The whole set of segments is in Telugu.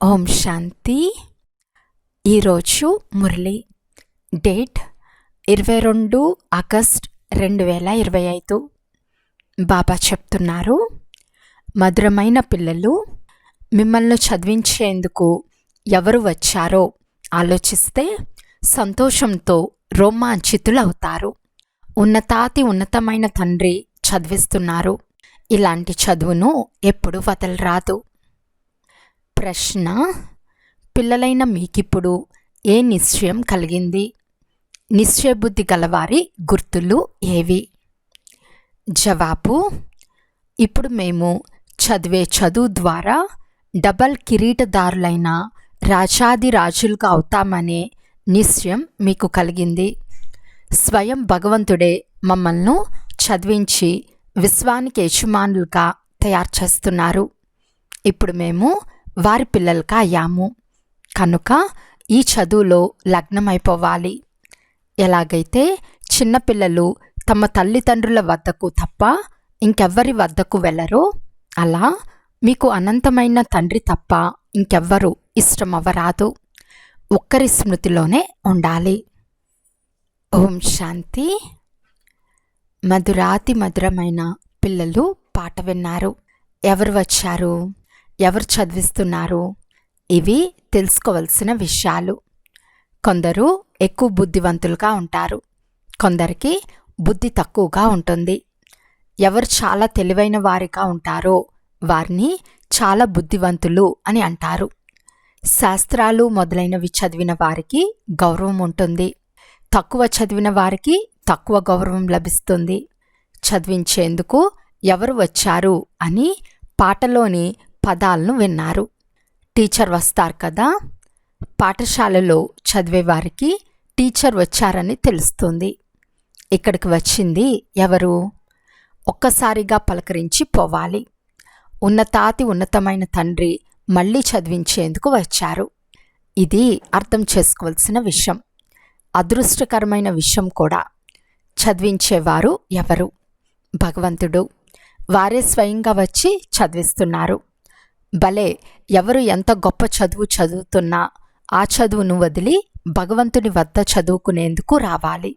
ఓం శాంతి. ఈరోజు మురళి డేట్ 22 ఆగస్ట్ 2025. బాబా చెప్తున్నారు, మధురమైన పిల్లలు, మిమ్మల్ని చదివించేందుకు ఎవరు వచ్చారో ఆలోచిస్తే సంతోషంతో రోమాంచితులవుతారు. ఉన్నతమైన తండ్రి చదివిస్తున్నారు. ఇలాంటి చదువును ఎప్పుడు వదలరాదు. ప్రశ్న: పిల్లలైన మీకిప్పుడు ఏ నిశ్చయం కలిగింది? నిశ్చయబుద్ధి గలవారి గుర్తులు ఏవి? జవాబు: ఇప్పుడు మేము చదివే చదువు ద్వారా డబల్ కిరీటదారులైన రాజాదిరాజులుగా అవుతామనే నిశ్చయం మీకు కలిగింది. స్వయం భగవంతుడే మమ్మల్ని చదివించి విశ్వానికి యజమానులుగా తయారు చేస్తున్నారు. ఇప్పుడు మేము వారి పిల్లలుగా అయ్యాము కనుక ఈ చదువులో లగ్నమైపోవాలి. ఎలాగైతే చిన్నపిల్లలు తమ తల్లిదండ్రుల వద్దకు తప్ప ఇంకెవ్వరి వద్దకు వెళ్ళరో, అలా మీకు అనంతమైన తండ్రి తప్ప ఇంకెవ్వరూ ఇష్టమవ్వరాదు. ఒక్కరి స్మృతిలోనే ఉండాలి. ఓం శాంతి. మధురాతి మధురమైన పిల్లలు పాట విన్నారు. ఎవరు వచ్చారు? ఎవరు చదివిస్తున్నారు? ఇవి తెలుసుకోవలసిన విషయాలు. కొందరు ఎక్కువ బుద్ధివంతులుగా ఉంటారు, కొందరికి బుద్ధి తక్కువగా ఉంటుంది. ఎవరు చాలా తెలివైన వారిగా ఉంటారో వారిని చాలా బుద్ధివంతులు అని అంటారు. శాస్త్రాలు మొదలైనవి చదివిన వారికి గౌరవం ఉంటుంది, తక్కువ చదివిన వారికి తక్కువ గౌరవం లభిస్తుంది. చదివించేందుకు ఎవరు వచ్చారు అని పాటలోని పదాలను విన్నారు. టీచర్ వస్తారు కదా. పాఠశాలలో చదివేవారికి టీచర్ వచ్చారని తెలుస్తుంది. ఇక్కడికి వచ్చింది ఎవరు? ఒక్కసారిగా పలకరించి పోవాలి. ఉన్నతమైన తండ్రి మళ్ళీ చదివించేందుకు వచ్చారు. ఇది అర్థం చేసుకోవాల్సిన విషయం, అదృష్టకరమైన విషయం కూడా. చదివించేవారు ఎవరు? భగవంతుడు. వారే స్వయంగా వచ్చి చదివిస్తున్నారు. భలే, ఎవరు ఎంత గొప్ప చదువు చదువుతున్నా ఆ చదువును వదిలి భగవంతుని వద్ద చదువుకునేందుకు రావాలి.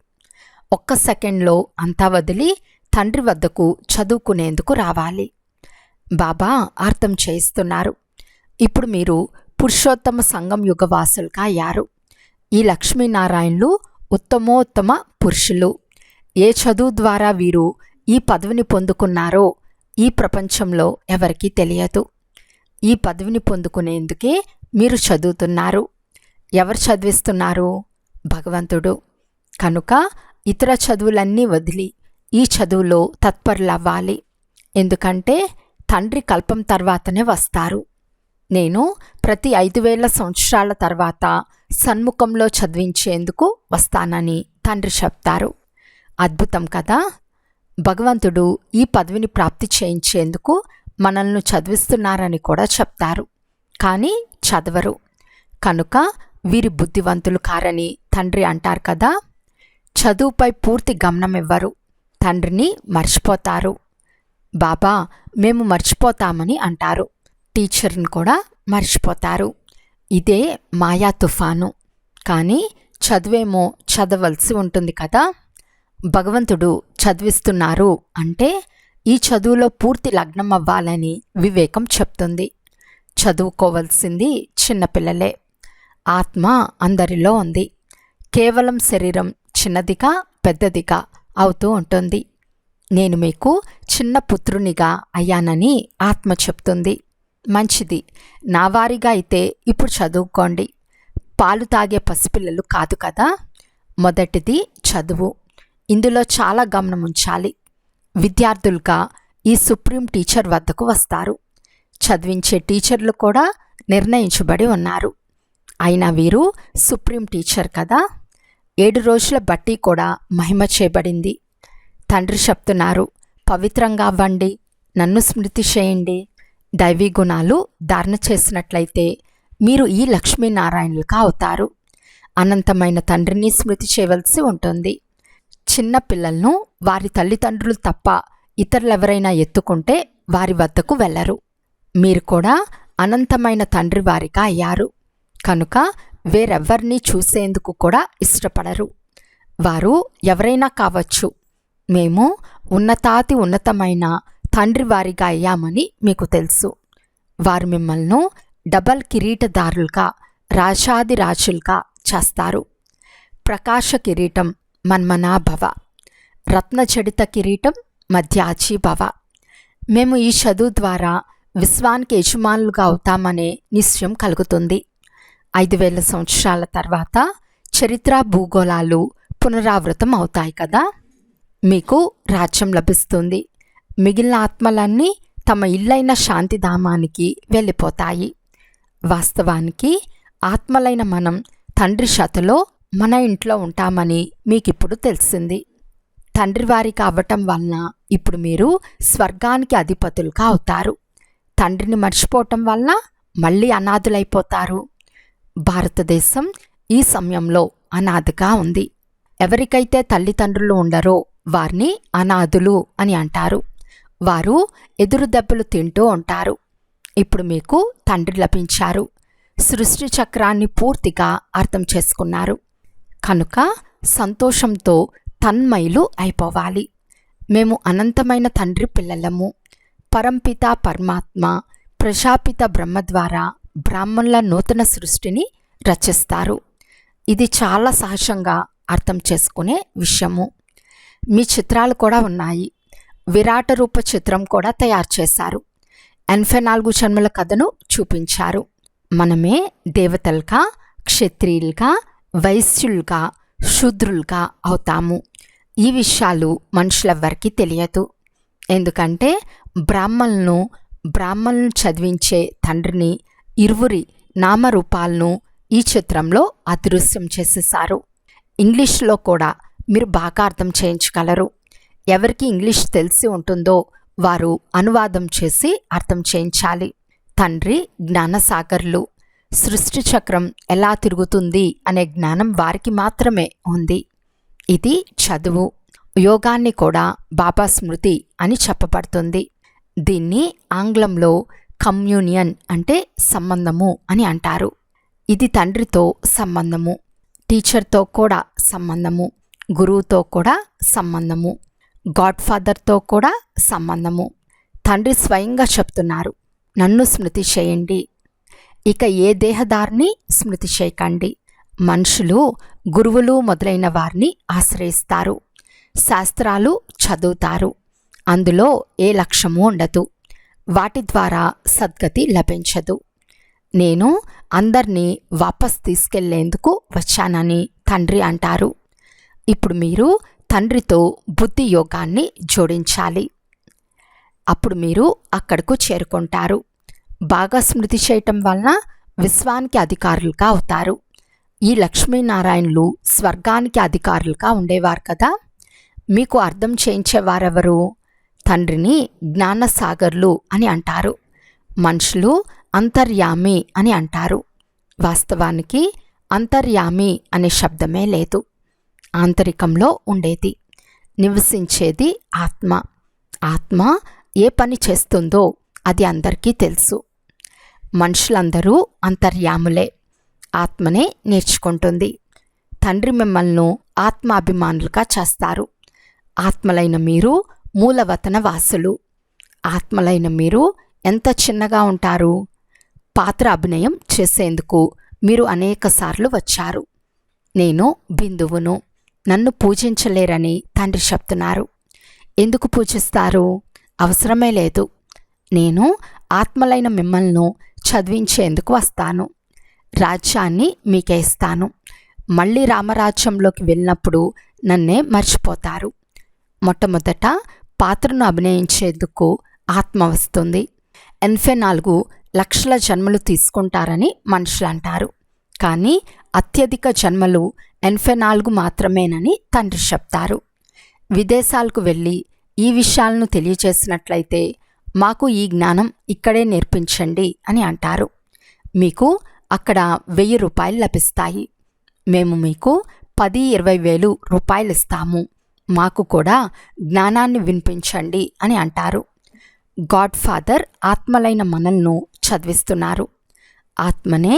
ఒక్క సెకండ్లో అంతా వదిలి తండ్రి వద్దకు చదువుకునేందుకు రావాలి. బాబా అర్థం చేయిస్తున్నారు. ఇప్పుడు మీరు పురుషోత్తమ సంఘం యుగవాసులుగా అయ్యారు. ఈ లక్ష్మీనారాయణులు ఉత్తమోత్తమ పురుషులు. ఏ చదువు ద్వారా వీరు ఈ పదవిని పొందుకున్నారో ఈ ప్రపంచంలో ఎవరికీ తెలియదు. ఈ పదవిని పొందుకునేందుకే మీరు చదువుతున్నారు. ఎవరు చదివిస్తున్నారు? భగవంతుడు. కనుక ఇతర చదువులన్నీ వదిలి ఈ చదువులో తత్పరులవ్వాలి. ఎందుకంటే తండ్రి కల్పం తర్వాతనే వస్తారు. నేను ప్రతి 5000 సంవత్సరాల తర్వాత సన్ముఖంలో చదివించేందుకు వస్తానని తండ్రి చెప్తారు. అద్భుతం కదా. భగవంతుడు ఈ పదవిని ప్రాప్తి చేయించేందుకు మనల్ని చదివిస్తున్నారని కూడా చెప్తారు, కానీ చదవరు. కనుక వీరి బుద్ధివంతులు కారని తండ్రి అంటారు కదా. చదువుపై పూర్తి గమనం ఇవ్వరు, తండ్రిని మర్చిపోతారు. బాబా మేము మర్చిపోతామని అంటారు, టీచర్ని కూడా మర్చిపోతారు. ఇదే మాయా తుఫాను. కానీ చదువేమో చదవలసి ఉంటుంది కదా. భగవంతుడు చదివిస్తున్నారు అంటే ఈ చదువులో పూర్తి లగ్నం అవ్వాలని వివేకం చెప్తుంది. చదువుకోవలసింది చిన్నపిల్లలే. ఆత్మ అందరిలో ఉంది. కేవలం శరీరం చిన్నదిగా పెద్దదిగా అవుతూ ఉంటుంది. నేను మీకు చిన్న పుత్రునిగా అయ్యానని ఆత్మ చెప్తుంది. మంచిది, నా వారిగా అయితే ఇప్పుడు చదువుకోండి. పాలు తాగే పసిపిల్లలు కాదు కదా. మొదటిది చదువు. ఇందులో చాలా గమనం ఉంచాలి. విద్యార్థులుగా ఈ సుప్రీం టీచర్ వద్దకు వస్తారు. చదివించే టీచర్లు కూడా నిర్ణయించబడి ఉన్నారు. అయినా వీరు సుప్రీం టీచర్ కదా. 7 రోజుల బట్టి కూడా మహిమ చేయబడింది. తండ్రి చెప్తున్నారు, పవిత్రంగా అవ్వండి, నన్ను స్మృతి చేయండి. దైవీ గుణాలు ధారణ చేసినట్లయితే మీరు ఈ లక్ష్మీనారాయణులుగా అవుతారు. అనంతమైన తండ్రిని స్మృతి చేయవలసి ఉంటుంది. చిన్న పిల్లలను వారి తల్లిదండ్రులు తప్ప ఇతరులెవరైనా ఎత్తుకుంటే వారి వద్దకు వెళ్ళరు. మీరు కూడా అనంతమైన తండ్రి వారిగా అయ్యారు కనుక వేరెవ్వరినీ చూసేందుకు కూడా ఇష్టపడరు. వారు ఎవరైనా కావచ్చు. మేము ఉన్నతాతి ఉన్నతమైన తండ్రి వారిగా అయ్యామని మీకు తెలుసు. వారు మిమ్మల్ని డబల్ కిరీటదారులుగా, రాజాది రాజులుగా చేస్తారు. ప్రకాశ కిరీటం మన్మనాభవ, రత్నజడిత కిరీటం మధ్యాచి భవ. మేము ఈ చదువు ద్వారా విశ్వానికి యజమానులుగా అవుతామనే నిశ్చయం కలుగుతుంది. 5000 సంవత్సరాల తర్వాత చరిత్ర భూగోళాలు పునరావృతం అవుతాయి కదా. మీకు రాజ్యం లభిస్తుంది. మిగిలిన ఆత్మలన్నీ తమ ఇల్లైన శాంతిధామానికి వెళ్ళిపోతాయి. వాస్తవానికి ఆత్మలైన మనం తండ్రి శతలో మన ఇంట్లో ఉంటామని మీకిప్పుడు తెలిసింది. తండ్రి వారికి అవ్వటం వలన ఇప్పుడు మీరు స్వర్గానికి అధిపతులుగా అవుతారు. తండ్రిని మర్చిపోవటం వలన మళ్ళీ అనాథులైపోతారు. భారతదేశం ఈ సమయంలో అనాథగా ఉంది. ఎవరికైతే తల్లిదండ్రులు ఉండరో వారిని అనాథులు అని అంటారు. వారు ఎదురు దెబ్బలు తింటూ ఉంటారు. ఇప్పుడు మీకు తండ్రి లభించారు. సృష్టి చక్రాన్ని పూర్తిగా అర్థం చేసుకున్నారు కనుక సంతోషంతో తన్మయులు అయిపోవాలి. మేము అనంతమైన తండ్రి పిల్లలము. పరంపిత పరమాత్మ ప్రజాపిత బ్రహ్మ ద్వారా బ్రాహ్మణుల నూతన సృష్టిని రచిస్తారు. ఇది చాలా సహజంగా అర్థం చేసుకునే విషయము. మీ చిత్రాలు కూడా ఉన్నాయి. విరాట రూప చిత్రం కూడా తయారు చేశారు. 84 జన్మల కథను చూపించారు. మనమే దేవతలుగా, క్షత్రియులుగా, వైశ్యులుగా, శూద్రులుగా అవుతాము. ఈ విషయాలు మనుషులెవ్వరికీ తెలియదు. ఎందుకంటే బ్రాహ్మణులను చదివించే తండ్రిని ఇరువురి నామరూపాలను ఈ చిత్రంలో అదృశ్యం చేసేశారు. ఇంగ్లీష్లో కూడా మీరు బాగా అర్థం చేయించగలరు. ఎవరికి ఇంగ్లీష్ తెలిసి ఉంటుందో వారు అనువాదం చేసి అర్థం చేయించాలి. తండ్రి జ్ఞానసాగర్లు. సృష్టి చక్రం ఎలా తిరుగుతుంది అనే జ్ఞానం వారికి మాత్రమే ఉంది. ఇది చదువు. యోగాన్ని కూడా బాబా స్మృతి అని చెప్పబడుతుంది. దీన్ని ఆంగ్లంలో కమ్యూనియన్ అంటే సంబంధము అని అంటారు. ఇది తండ్రితో సంబంధము, టీచర్తో కూడా సంబంధము, గురువుతో కూడా సంబంధము, గాడ్ ఫాదర్తో కూడా సంబంధము. తండ్రి స్వయంగా చెప్తున్నారు, నన్ను స్మృతి చేయండి. ఇక ఏ దేహదారిని స్మృతి చేయకండి. మనుషులు గురువులు మొదలైన వారిని ఆశ్రయిస్తారు. శాస్త్రాలు చదువుతారు. అందులో ఏ లక్ష్యము ఉండదు. వాటి ద్వారా సద్గతి లభించదు. నేను అందర్నీ వాపస్ తీసుకెళ్లేందుకు వచ్చానని తండ్రి అంటారు. ఇప్పుడు మీరు తండ్రితో బుద్ధి యోగాన్ని జోడించాలి. అప్పుడు మీరు అక్కడకు చేరుకుంటారు. బాగా స్మృతి చేయటం వలన విశ్వానికి అధికారులుగా అవుతారు. ఈ లక్ష్మీనారాయణులు స్వర్గానికి అధికారులుగా ఉండేవారు కదా. మీకు అర్థం చేయించేవారెవరు? తండ్రిని జ్ఞానసాగర్లు అని అంటారు. మనుషులు అంతర్యామి అని అంటారు. వాస్తవానికి అంతర్యామి అనే శబ్దమే లేదు. ఆంతరికంలో ఉండేది, నివసించేది ఆత్మ. ఆత్మ ఏ పని చేస్తుందో అది అందరికీ తెలుసు. మనుషులందరూ అంతర్యాములే. ఆత్మనే నేర్చుకుంటుంది. తండ్రి మిమ్మల్ని ఆత్మాభిమానులుగా చేస్తారు. ఆత్మలైన మీరు మూలవతన వాసులు. ఆత్మలైన మీరు ఎంత చిన్నగా ఉంటారు. పాత్ర అభినయం చేసేందుకు మీరు అనేకసార్లు వచ్చారు. నేను బిందువును, నన్ను పూజించలేరని తండ్రి చెప్తున్నారు. ఎందుకు పూజిస్తారు? అవసరమే లేదు. నేను ఆత్మలైన మిమ్మల్ని చదివించేందుకు వస్తాను. రాజ్యాన్ని మీకే ఇస్తాను. మళ్ళీ రామరాజ్యంలోకి వెళ్ళినప్పుడు నన్నే మర్చిపోతారు. మొట్టమొదట పాత్రను అభినయించేందుకు ఆత్మ వస్తుంది. 84 లక్షల జన్మలు తీసుకుంటారని మనుషులు అంటారు. కానీ అత్యధిక జన్మలు 84 మాత్రమేనని తండ్రి చెప్తారు. విదేశాలకు వెళ్ళి ఈ విషయాలను తెలియచేసినట్లయితే మాకు ఈ జ్ఞానం ఇక్కడే నేర్పించండి అని అంటారు. మీకు అక్కడ 1000 రూపాయలు లభిస్తాయి. మేము మీకు 10-20 వేలు రూపాయలు ఇస్తాము. మాకు కూడా జ్ఞానాన్ని వినిపించండి అని అంటారు. గాడ్ ఫాదర్ ఆత్మలైన మనల్ని చదివిస్తున్నారు. ఆత్మనే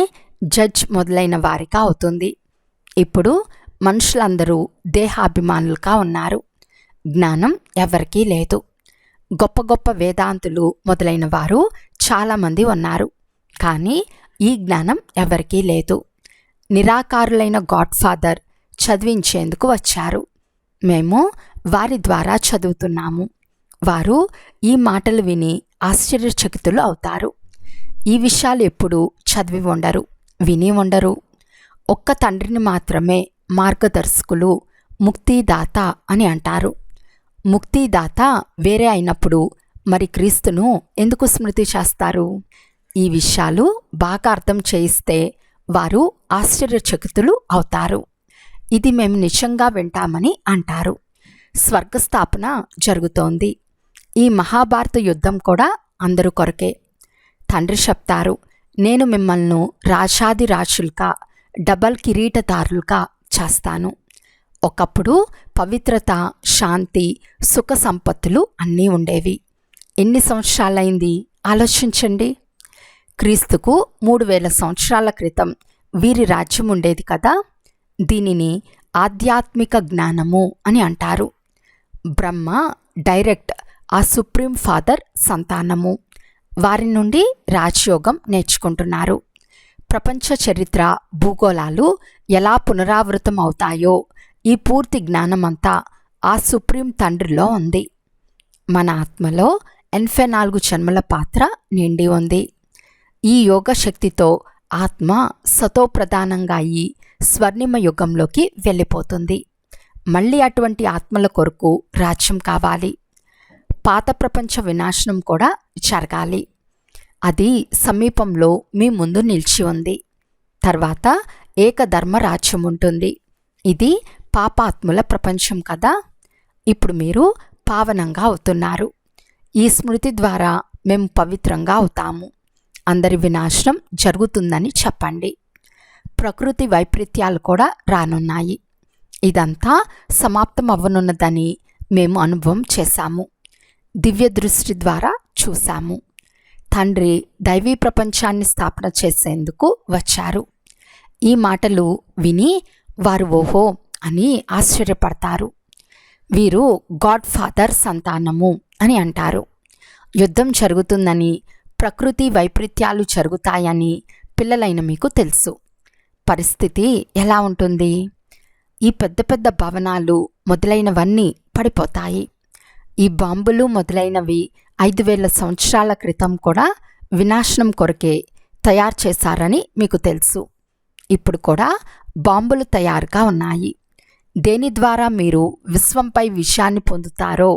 జడ్జ్ మొదలైన వారిగా అవుతుంది. ఇప్పుడు మనుషులందరూ దేహాభిమానులుగా ఉన్నారు. జ్ఞానం ఎవరికీ లేదు. గొప్ప గొప్ప వేదాంతులు మొదలైన వారు చాలామంది ఉన్నారు, కానీ ఈ జ్ఞానం ఎవరికీ లేదు. నిరాకారులైన గాడ్ ఫాదర్ చదివించేందుకు వచ్చారు. మేము వారి ద్వారా చదువుతున్నాము. వారు ఈ మాటలు విని ఆశ్చర్యచకితులు అవుతారు. ఈ విషయాలు ఎప్పుడూ చదివి ఉండరు, విని ఉండరు. ఒక్క తండ్రిని మాత్రమే మార్గదర్శకులు, ముక్తిదాత అని అంటారు. ముక్తిదాత వేరే అయినప్పుడు మరి క్రీస్తును ఎందుకు స్మృతి చేస్తారు? ఈ విషయాలు బాగా అర్థం చేయిస్తే వారు ఆశ్చర్యచకితులు అవుతారు. ఇది మేము నిజంగా వింటామని అంటారు. స్వర్గస్థాపన జరుగుతోంది. ఈ మహాభారత యుద్ధం కూడా అందరూ కొరకే. తండ్రి చెప్తారు, నేను మిమ్మల్ని రాజాదిరాజులుగా, డబల్ కిరీటదారులుగా చేస్తాను. ఒకప్పుడు పవిత్రత, శాంతి, సుఖ సంపత్తులు అన్నీ ఉండేవి. ఎన్ని సంవత్సరాలైంది ఆలోచించండి. క్రీస్తుకు 3000 సంవత్సరాల క్రితం వీరి రాజ్యం ఉండేది కదా. దీనిని ఆధ్యాత్మిక జ్ఞానము అని అంటారు. బ్రహ్మ డైరెక్ట్ ఆ సుప్రీం ఫాదర్ సంతానము. వారి నుండి రాజయోగం నేర్చుకుంటున్నారు. ప్రపంచ చరిత్ర, భూగోళాలు ఎలా పునరావృతం అవుతాయో ఈ పూర్తి జ్ఞానమంతా ఆ సుప్రీం తండ్రిలో ఉంది. మన ఆత్మలో 84 జన్మల పాత్ర నిండి ఉంది. ఈ యోగ శక్తితో ఆత్మ సతోప్రధానంగా అయి స్వర్ణిమ యుగంలోకి వెళ్ళిపోతుంది. మళ్ళీ అటువంటి ఆత్మల కొరకు రాజ్యం కావాలి. పాత ప్రపంచ వినాశనం కూడా జరగాలి. అది సమీపంలో మీ ముందు నిలిచి ఉంది. తర్వాత ఏకధర్మ రాజ్యం ఉంటుంది. ఇది పాపాత్ముల ప్రపంచం కదా. ఇప్పుడు మీరు పావనంగా అవుతున్నారు. ఈ స్మృతి ద్వారా మేము పవిత్రంగా అవుతాము. అందరి వినాశనం జరుగుతుందని చెప్పండి. ప్రకృతి వైపరీత్యాలు కూడా రానున్నాయి. ఇదంతా సమాప్తం అవ్వనున్నదని మేము అనుభవం చేశాము. దివ్య దృష్టి ద్వారా చూశాము. తండ్రి దైవీ ప్రపంచాన్ని స్థాపన చేసేందుకు వచ్చారు. ఈ మాటలు విని వారు ఓహో అని ఆశ్చర్యపడతారు. వీరు గాడ్ ఫాదర్ సంతానము అని అంటారు. యుద్ధం జరుగుతుందని, ప్రకృతి వైపరీత్యాలు జరుగుతాయని పిల్లలైన మీకు తెలుసు. పరిస్థితి ఎలా ఉంటుంది? ఈ పెద్ద పెద్ద భవనాలు మొదలైనవన్నీ పడిపోతాయి. ఈ బాంబులు మొదలైనవి 5000 సంవత్సరాల క్రితం కూడా వినాశనం కొరకే తయారు చేశారని మీకు తెలుసు. ఇప్పుడు కూడా బాంబులు తయారుగా ఉన్నాయి. దేని ద్వారా మీరు విశ్వంపై విజయాన్ని పొందుతారో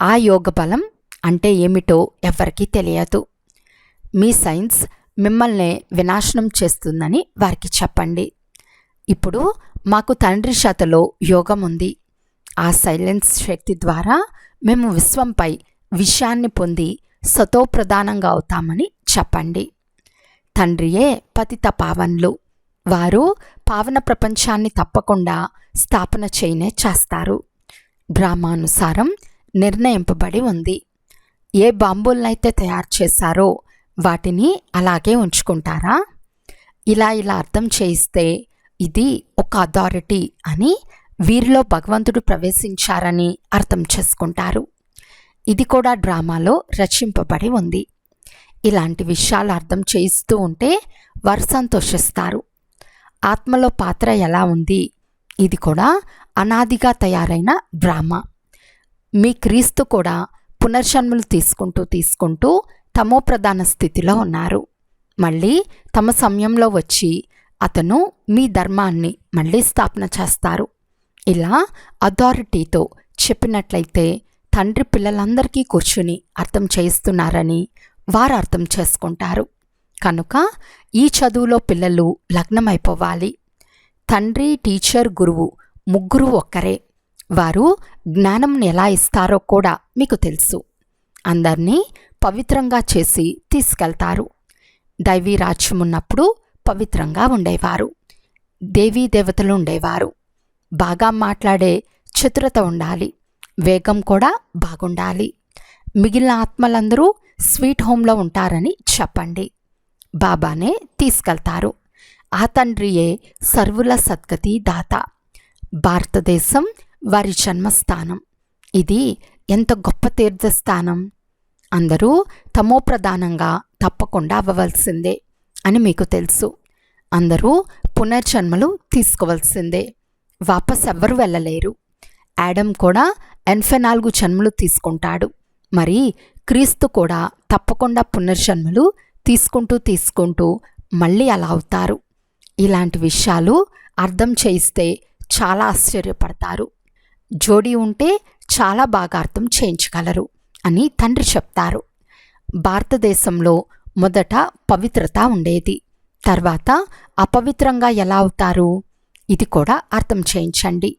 ఆ యోగ బలం అంటే ఏమిటో ఎవరికీ తెలియదు. మీ సైన్స్ మిమ్మల్ని వినాశనం చేస్తుందని వారికి చెప్పండి. ఇప్పుడు మాకు తండ్రి శతలో యోగం ఉంది. ఆ సైలెన్స్ శక్తి ద్వారా మేము విశ్వంపై విషయాన్ని పొంది సతోప్రధానంగా అవుతామని చెప్పండి. తండ్రియే పతిత పావన్లు. వారు పావన ప్రపంచాన్ని తప్పకుండా స్థాపన చేయనే చేస్తారు. డ్రామానుసారం నిర్ణయింపబడి ఉంది. ఏ బాంబులనైతే తయారు చేశారో వాటిని అలాగే ఉంచుకుంటారా? ఇలా అర్థం చేయిస్తే ఇది ఒక అథారిటీ అని, వీరిలో భగవంతుడు ప్రవేశించారని అర్థం చేసుకుంటారు. ఇది కూడా డ్రామాలో రచింపబడి ఉంది. ఇలాంటి విషయాలు అర్థం చేయిస్తూ ఉంటే వారు సంతోషిస్తారు. ఆత్మలో పాత్ర ఎలా ఉంది? ఇది కూడా అనాదిగా తయారైన డ్రామా. మీ క్రీస్తు కూడా పునర్జన్మలు తీసుకుంటూ తమోప్రధాన స్థితిలో ఉన్నారు. మళ్ళీ తమ సమయంలో వచ్చి అతను మీ ధర్మాన్ని మళ్ళీ స్థాపన చేస్తారు. ఇలా అథారిటీతో చెప్పినట్లయితే తండ్రి పిల్లలందరికీ కూర్చుని అర్థం చేయిస్తున్నారని వారు అర్థం చేసుకుంటారు. కనుక ఈ చదువులో పిల్లలు లగ్నమైపోవాలి. తండ్రి, టీచర్, గురువు ముగ్గురు ఒక్కరే. వారు జ్ఞానంని ఎలా ఇస్తారో కూడా మీకు తెలుసు. అందరినీ పవిత్రంగా చేసి తీసుకెళ్తారు. దైవీ రాజ్యం ఉన్నప్పుడు పవిత్రంగా ఉండేవారు. దేవీ దేవతలు ఉండేవారు. బాగా మాట్లాడే చతురత ఉండాలి. వేగం కూడా బాగుండాలి. మిగిలిన ఆత్మలందరూ స్వీట్ హోమ్లో ఉంటారని చెప్పండి. బాబానే తీసుకెళ్తారు. ఆ తండ్రియే సర్వుల సద్గతి దాత. భారతదేశం వారి జన్మస్థానం. ఇది ఎంత గొప్ప తీర్థస్థానం. అందరూ తమోప్రధానంగా తప్పకుండా అవ్వవలసిందే అని మీకు తెలుసు. అందరూ పునర్జన్మలు తీసుకోవలసిందే. వాపస్ ఎవ్వరూ వెళ్ళలేరు. యాడమ్ కూడా 84 జన్మలు తీసుకుంటాడు. మరి క్రీస్తు కూడా తప్పకుండా పునర్జన్మలు తీసుకుంటూ మళ్ళీ అలా అవుతారు. ఇలాంటి విషయాలు అర్థం చేయిస్తే చాలా ఆశ్చర్యపడతారు. జోడీ ఉంటే చాలా బాగా అర్థం చేయించగలరు అని తండ్రి చెప్తారు. భారతదేశంలో మొదట పవిత్రత ఉండేది. తర్వాత అపవిత్రంగా ఎలా అవుతారు? ఇది కూడా అర్థం చేయించండి.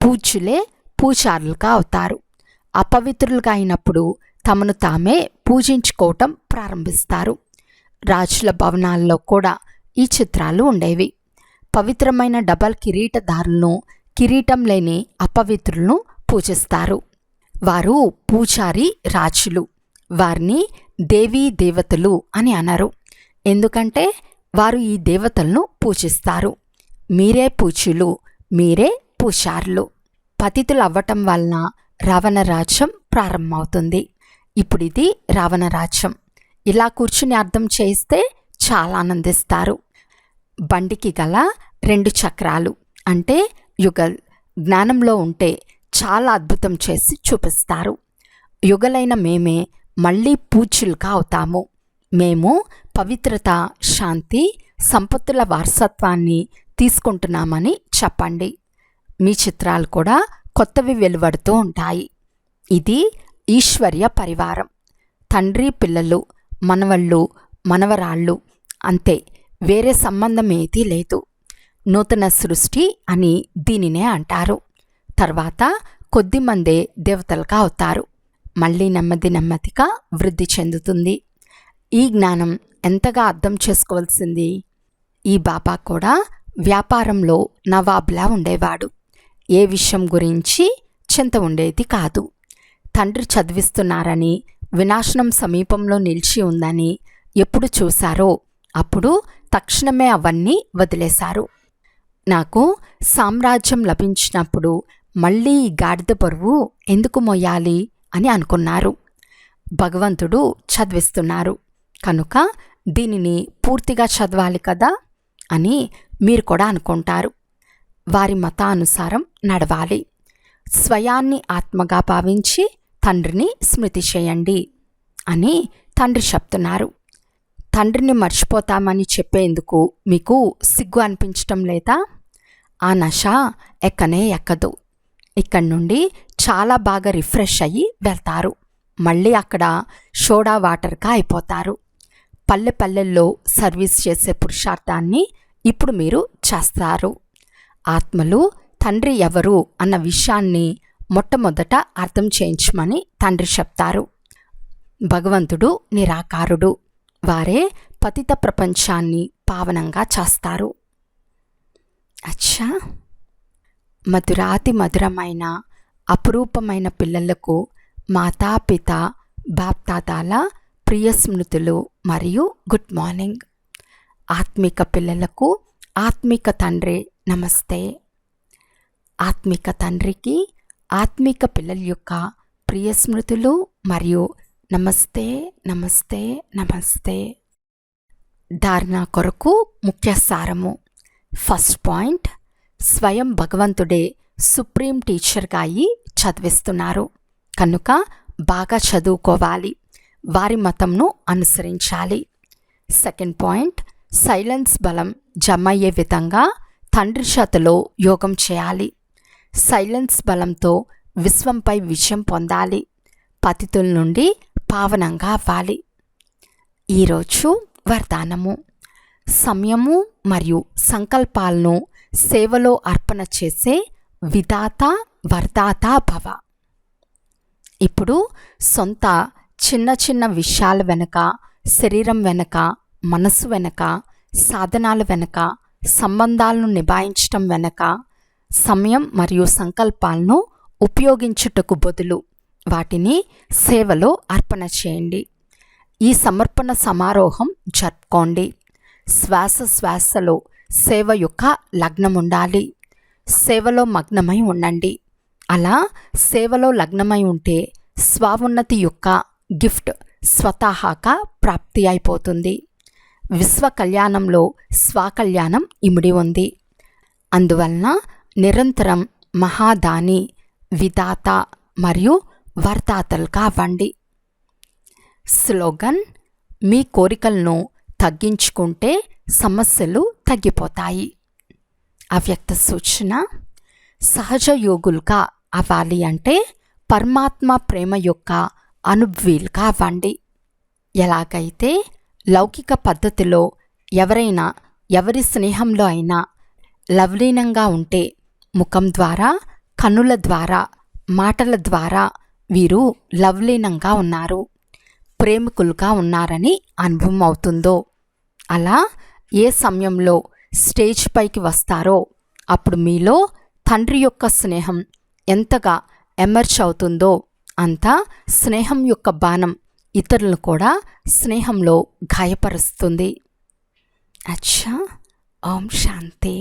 పూజ్యులే పూజారులుగా అవుతారు. అపవిత్రులుగా అయినప్పుడు తమను తామే పూజించుకోవటం ప్రారంభిస్తారు. రాజుల భవనాల్లో కూడా ఈ చిత్రాలు ఉండేవి. పవిత్రమైన డబల్ కిరీటదారులను, కిరీటం లేని అపవిత్రులను పూజిస్తారు. వారు పూజారి రాజులు. వారిని దేవీ దేవతలు అని అనరు. ఎందుకంటే వారు ఈ దేవతలను పూజిస్తారు. మీరే పూజ్యులు, మీరే పూజారులు. పతితులు అవ్వటం వలన రావణ రాజ్యం ప్రారంభమవుతుంది. ఇప్పుడు ఇది రావణ రాజ్యం. ఇలా కూర్చుని అర్థం చేయిస్తే చాలా ఆనందిస్తారు. బండికి గల 2 చక్రాలు అంటే యుగల్ జ్ఞానంలో ఉంటే చాలా అద్భుతం చేసి చూపిస్తారు. యుగలైన మేమే మళ్ళీ పూజ్యులుగా అవుతాము. మేము పవిత్రత, శాంతి, సంపత్తుల వారసత్వాన్ని తీసుకుంటున్నామని చెప్పండి. మీ చిత్రాలు కూడా కొత్తవి వెలువడుతూ ఉంటాయి. ఇది ఈశ్వర్య పరివారం. తండ్రి పిల్లలు, మనవళ్ళు, మనవరాళ్ళు అంతే. వేరే సంబంధం ఏదీ లేదు. నూతన సృష్టి అని దీనినే అంటారు. తర్వాత కొద్దిమందే దేవతలుగా అవుతారు. మళ్ళీ నెమ్మదిగా వృద్ధి చెందుతుంది. ఈ జ్ఞానం ఎంతగా అర్థం చేసుకోవాల్సింది. ఈ బాబా కూడా వ్యాపారంలో నవాబ్లా ఉండేవాడు. ఏ విషయం గురించి చింత ఉండేది కాదు. తండ్రి చదివిస్తున్నారని, వినాశనం సమీపంలో నిలిచి ఉందని ఎప్పుడు చూశారో అప్పుడు తక్షణమే అవన్నీ వదిలేశారు. నాకు సామ్రాజ్యం లభించినప్పుడు మళ్ళీ ఈ గాడిద బరువు ఎందుకు మోయాలి అని అనుకున్నారు. భగవంతుడు చదివిస్తున్నారు కనుక దీనిని పూర్తిగా చదవాలి కదా అని మీరు కూడా అనుకుంటారు. వారి మతానుసారం నడవాలి. స్వయాన్ని ఆత్మగా భావించి తండ్రిని స్మృతి చేయండి అని తండ్రి చెప్తున్నారు. తండ్రిని మర్చిపోతామని చెప్పేందుకు మీకు సిగ్గు అనిపించటం లేదా? ఆ నష ఎక్కనే ఎక్కదు. ఇక్కడి నుండి చాలా బాగా రిఫ్రెష్ అయ్యి వెళ్తారు. మళ్ళీ అక్కడ సోడా వాటర్గా అయిపోతారు. పల్లెల్లో సర్వీస్ చేసే పురుషార్థాన్ని ఇప్పుడు మీరు చేస్తారు. ఆత్మలు తండ్రి ఎవరు అన్న విషయాన్ని మొట్టమొదట అర్థం చేయించమని తండ్రి చెప్తారు. భగవంతుడు నిరాకారుడు. వారే పతిత ప్రపంచాన్ని పావనంగా చేస్తారు. అచ్చా, మధురాతి మధురమైన అపురూపమైన పిల్లలకు మాతాపిత బాప్దాదాల ప్రియ స్మృతులు మరియు గుడ్ మార్నింగ్. ఆత్మిక పిల్లలకు ఆత్మిక తండ్రి నమస్తే. ఆత్మిక తండ్రికి ఆత్మిక పిల్లల యొక్క ప్రియ స్మృతులు మరియు నమస్తే నమస్తే నమస్తే. ధారణ కొరకు ముఖ్య సారము. ఫస్ట్ పాయింట్, స్వయం భగవంతుడే సుప్రీం టీచర్గా అయి చదివిస్తున్నారు కనుక బాగా చదువుకోవాలి. వారి మతంను అనుసరించాలి. సెకండ్ పాయింట్, సైలెన్స్ బలం జమ అయ్యే విధంగా తండ్రి చేతలో యోగం చేయాలి. సైలెన్స్ బలంతో విశ్వంపై విజయం పొందాలి. పతితుల నుండి పావనంగా అవ్వాలి. ఈరోజు వరదానము. సమయము మరియు సంకల్పాలను సేవలో అర్పణ చేసే విధాత వరదాత భవ. ఇప్పుడు సొంత చిన్న చిన్న విషయాల వెనుక, శరీరం వెనుక, మనసు వెనుక, సాధనాల వెనుక, సంబంధాలను నిభాయించటం వెనుక సమయం మరియు సంకల్పాలను ఉపయోగించుటకు బదులు వాటిని సేవలో అర్పణ చేయండి. ఈ సమర్పణ సమారోహం జరుపుకోండి. శ్వాస శ్వాసలో సేవ యొక్క లగ్నం ఉండాలి. సేవలో మగ్నమై ఉండండి. అలా సేవలో లగ్నమై ఉంటే స్వావున్నతి యొక్క గిఫ్ట్ స్వతహాగా ప్రాప్తి అయిపోతుంది. విశ్వ కళ్యాణంలో స్వకళ్యాణం ఇమిడి ఉంది. అందువలన నిరంతరం మహాదాని, విధాత మరియు వర్దాతలుగా అవ్వండి. స్లోగన్: మీ కోరికలను తగ్గించుకుంటే సమస్యలు తగ్గిపోతాయి. అవ్యక్త సూచన: సహజ యోగులుగా అవ్వాలి అంటే పరమాత్మ ప్రేమ యొక్క అనుభవీలుగా అవ్వండి. ఎలాగైతే లౌకిక పద్ధతిలో ఎవరైనా ఎవరి స్నేహంలో అయినా లవలీనంగా ఉంటే ముఖం ద్వారా, కన్నుల ద్వారా, మాటల ద్వారా వీరు లవలీనంగా ఉన్నారు, ప్రేమికులుగా ఉన్నారని అనుభవం అవుతుందో, అలా ఏ సమయంలో స్టేజ్ పైకి వస్తారో అప్పుడు మీలో తండ్రి యొక్క స్నేహం ఎంతగా ఎమర్జ్ అవుతుందో అంత స్నేహం యొక్క బాణం ఇతరులను కూడా స్నేహంలో గాయపరుస్తుంది. అచ్చా, ఓం శాంతి.